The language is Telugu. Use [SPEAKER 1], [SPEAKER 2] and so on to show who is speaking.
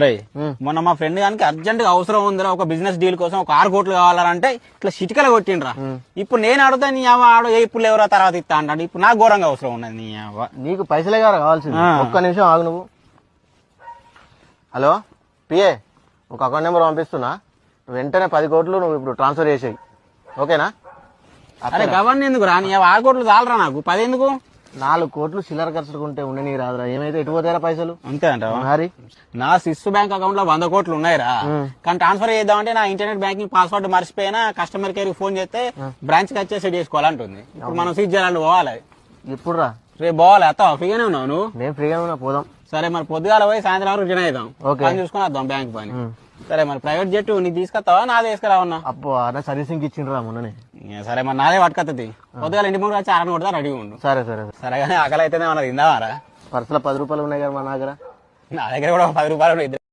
[SPEAKER 1] అరే మొన్న మా ఫ్రెండ్ గానికి అర్జెంట్ గా అవసరం ఉందిరా, ఒక బిజినెస్ డీల్ కోసం ఒక 6 కోట్లు కావాలంటే ఇట్లా చిటికలు కొట్టిండ్రా. ఇప్పుడు నేను అడుగుతా నీ ఆడో ఏ ఇప్పుడు ఎవరో తర్వాత ఇస్తా అంటాడు. ఇప్పుడు నాకు ఘోరంగా అవసరం ఉన్నది. నీ
[SPEAKER 2] నీకు పైసలే కదా కావాల్సింది. ఒక్క నిమిషం ఆగు నువ్వు. హలో పిఏ, ఒక అకౌంట్ నెంబర్ పంపిస్తున్నా, వెంటనే 10 కోట్లు నువ్వు ఇప్పుడు ట్రాన్స్ఫర్ చేసేయి, ఓకేనా?
[SPEAKER 1] అరే గవర్న ఎందుకు రా, నీ 6 కోట్లు చాలరా నాకు, 10 ఎందుకు?
[SPEAKER 2] 4 కోట్లు చిల్లర ఖర్చుకుంటే ఉండని రాదురా. ఏమైతే ఎటు పోతారా పైసలు?
[SPEAKER 1] అంతే అంటావా?
[SPEAKER 2] మరి
[SPEAKER 1] నా సిస్ బ్యాంక్ అకౌంట్ లో 100 కోట్లు ఉన్నాయిరా. కానీ ట్రాన్స్ఫర్ చేద్దామంటే నా ఇంటర్నెట్ బ్యాంకింగ్ పాస్వర్డ్ మర్చిపోయినా కస్టమర్ కేర్ కి ఫోన్ చేస్తే బ్రాంచ్ కి వచ్చే సెట్ చేసుకోవాలంటుంది. ఇప్పుడు మనం స్విట్జర్లాండ్ పోవాలి.
[SPEAKER 2] ఇప్పుడు రా,
[SPEAKER 1] రేపు పోవాలి. అత్తా ఫ్రీగానే ఉన్నావు నువ్వు?
[SPEAKER 2] నేను ఫ్రీగా ఉన్నా, పోదాం.
[SPEAKER 1] సరే మరి పొద్దుగాల పోయి సాయంత్రం వరకు రిటర్న్ అవుదాం. పని చూసుకుని వద్దాం బ్యాంక్ పని. సరే మరి ప్రైవేట్ జెట్ నీకు తీసుకొస్తావా నాదే తీసుకురావన్నా?
[SPEAKER 2] అబ్బో అన్న సర్వీసింగ్ ఇచ్చిండ్రా మొన్ననే.
[SPEAKER 1] సరే మరి నాదే పట్టుకొస్తుంది. పొద్దుగాల ఇంటి ముందు వచ్చి 6 కొడతా రెడీగా ఉండు.
[SPEAKER 2] సరే సరే
[SPEAKER 1] సరే కానీ ఆకలి అయితేనే మన తిందామారా?
[SPEAKER 2] పర్సులో 10 రూపాయలు ఉన్నాయి కదా మా దగ్గర.
[SPEAKER 1] నా దగ్గర కూడా 10 రూపాయలు ఉన్నాయి.